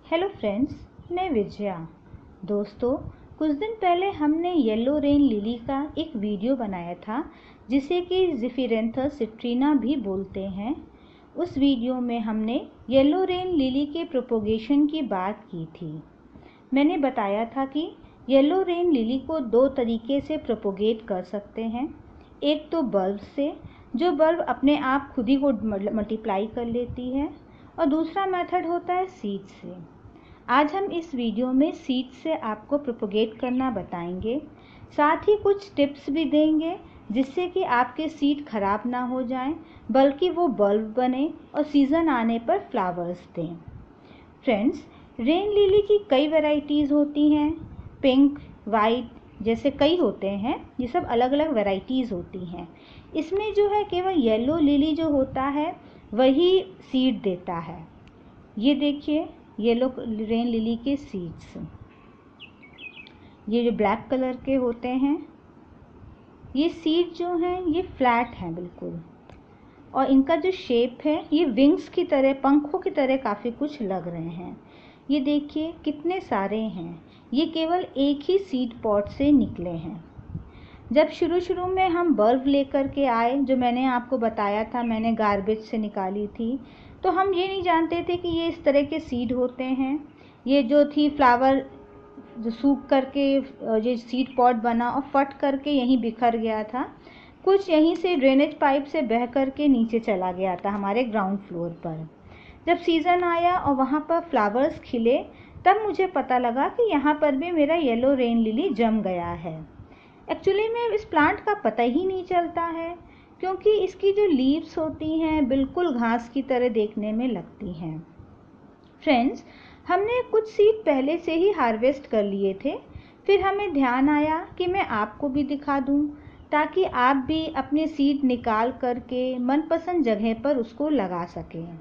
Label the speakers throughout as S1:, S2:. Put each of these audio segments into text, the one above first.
S1: Hello friends, मैं विजया। दोस्तों, कुछ दिन पहले हमने येलो रेन लिली का एक वीडियो बनाया था जिसे कि ज़िफिरेंथस सिट्रीना भी बोलते हैं। उस वीडियो में हमने येलो रेन लिली के प्रोपोगेशन की बात की थी। मैंने बताया था कि येलो रेन लिली को दो तरीके से प्रोपोगेट कर सकते हैं। एक तो बल्ब से, जो बल्ब अपने आप खुद ही को मल्टीप्लाई कर लेती है, और दूसरा मेथड होता है सीड से। आज हम इस वीडियो में सीड से आपको प्रोपोगेट करना बताएंगे, साथ ही कुछ टिप्स भी देंगे जिससे कि आपके सीड खराब ना हो जाएं, बल्कि वो बल्ब बने और सीज़न आने पर फ्लावर्स दें। फ्रेंड्स, रेन लिली की कई वैरायटीज़ होती हैं। पिंक, वाइट जैसे कई होते हैं। ये सब अलग अलग वैरायटीज़ होती हैं। इसमें जो है केवल येलो लिली जो होता है वही सीड देता है। ये देखिए येलो रेन लिली के सीड्स, ये जो ब्लैक कलर के होते हैं, ये सीड जो हैं ये फ्लैट हैं बिल्कुल, और इनका जो शेप है ये विंग्स की तरह, पंखों की तरह काफ़ी कुछ लग रहे हैं। ये देखिए कितने सारे हैं। ये केवल एक ही सीड पॉट से निकले हैं। जब शुरू में हम बल्ब लेकर के आए, जो मैंने आपको बताया था, मैंने गार्बेज से निकाली थी, तो हम ये नहीं जानते थे कि ये इस तरह के सीड होते हैं। ये जो थी फ्लावर जो सूख करके ये सीड पॉट बना और फट करके यहीं बिखर गया था। कुछ यहीं से ड्रेनेज पाइप से बह करके नीचे चला गया था हमारे ग्राउंड फ्लोर पर। जब सीज़न आया और वहाँ पर फ्लावर्स खिले, तब मुझे पता लगा कि यहाँ पर भी मेरा येलो रेन लिली जम गया है। एक्चुअली में इस प्लांट का पता ही नहीं चलता है, क्योंकि इसकी जो लीव्स होती हैं बिल्कुल घास की तरह देखने में लगती हैं। फ्रेंड्स, हमने कुछ सीड पहले से ही हार्वेस्ट कर लिए थे। फिर हमें ध्यान आया कि मैं आपको भी दिखा दूं, ताकि आप भी अपने सीड निकाल करके मनपसंद जगह पर उसको लगा सकें।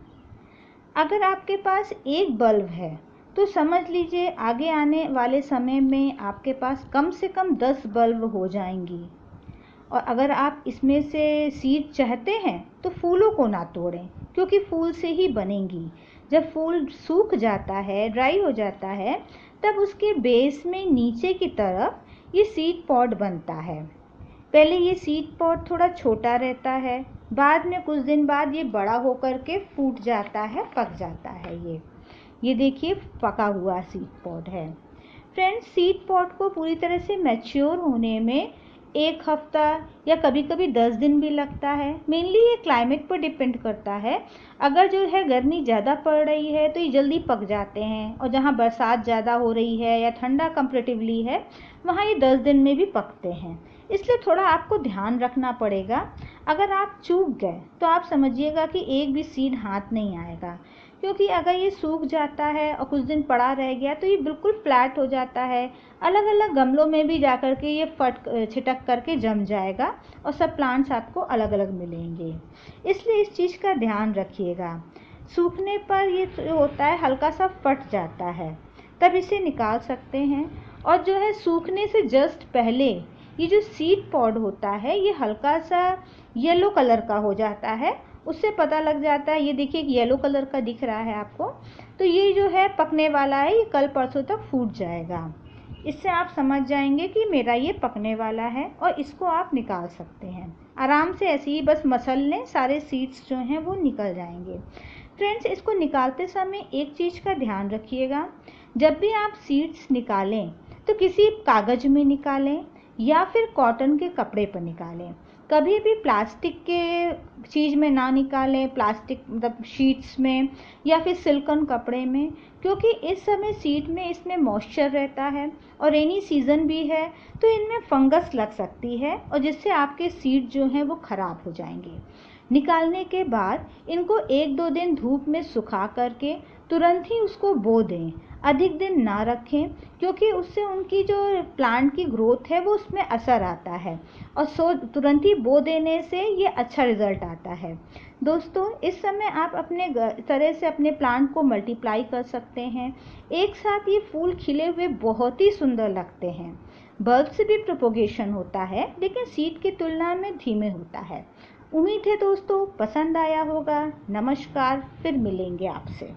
S1: अगर आपके पास एक बल्ब है तो समझ लीजिए आगे आने वाले समय में आपके पास कम से कम 10 बल्ब हो जाएंगी। और अगर आप इसमें से सीड चाहते हैं तो फूलों को ना तोड़ें, क्योंकि फूल से ही बनेंगी। जब फूल सूख जाता है, ड्राई हो जाता है, तब उसके बेस में नीचे की तरफ ये सीड पॉड बनता है। पहले ये सीड पॉड थोड़ा छोटा रहता है, बाद में कुछ दिन बाद ये बड़ा होकर के फूट जाता है, पक जाता है। ये देखिए पका हुआ सीड पॉड है। फ्रेंड्स, सीड पॉड को पूरी तरह से मैच्योर होने में 1 हफ्ता या कभी कभी 10 दिन भी लगता है। मेनली ये क्लाइमेट पर डिपेंड करता है। अगर जो है गर्मी ज़्यादा पड़ रही है तो ये जल्दी पक जाते हैं, और जहाँ बरसात ज़्यादा हो रही है या ठंडा कंपेरेटिवली है, वहाँ ये 10 दिन में भी पकते हैं। इसलिए थोड़ा आपको ध्यान रखना पड़ेगा। अगर आप चूक गए तो आप समझिएगा कि एक भी सीड हाथ नहीं आएगा, क्योंकि अगर ये सूख जाता है और कुछ दिन पड़ा रह गया तो ये बिल्कुल फ्लैट हो जाता है। अलग अलग गमलों में भी जा कर के ये छिटक करके जम जाएगा, और सब प्लांट्स आपको अलग अलग मिलेंगे। इसलिए इस चीज़ का ध्यान रखिएगा। सूखने पर ये होता है हल्का सा फट जाता है, तब इसे निकाल सकते हैं। और जो है सूखने से जस्ट पहले ये जो सीड पॉड होता है ये हल्का सा येलो कलर का हो जाता है। उससे पता लग जाता है, ये देखिए येलो कलर का दिख रहा है आपको, तो ये जो है पकने वाला है, ये कल परसों तक फूट जाएगा। इससे आप समझ जाएंगे कि मेरा ये पकने वाला है, और इसको आप निकाल सकते हैं। आराम से ऐसे ही बस मसल लें, सारे सीड्स जो हैं वो निकल जाएंगे। फ्रेंड्स, इसको निकालते समय एक चीज़ का ध्यान रखिएगा। जब भी आप सीड्स निकालें तो किसी कागज़ में निकालें या फिर कॉटन के कपड़े पर निकालें। कभी भी प्लास्टिक के चीज़ में ना निकालें, प्लास्टिक मतलब शीट्स में या फिर सिल्कन कपड़े में, क्योंकि इस समय सीड में इसमें मॉइस्चर रहता है और रेनी सीज़न भी है, तो इनमें फंगस लग सकती है, और जिससे आपके सीड जो हैं वो ख़राब हो जाएंगे। निकालने के बाद इनको 1-2 दिन धूप में सुखा करके तुरंत ही उसको बो दें। अधिक दिन ना रखें, क्योंकि उससे उनकी जो प्लांट की ग्रोथ है वो उसमें असर आता है, और तुरंत ही बो देने से ये अच्छा रिजल्ट आता है। दोस्तों, इस समय आप अपने तरह से अपने प्लांट को मल्टीप्लाई कर सकते हैं। एक साथ ये फूल खिले हुए बहुत ही सुंदर लगते हैं। बल्ब से भी प्रोपोगेशन होता है, लेकिन सीड की तुलना में धीमे होता है। उम्मीद है दोस्तों पसंद आया होगा। नमस्कार, फिर मिलेंगे आपसे।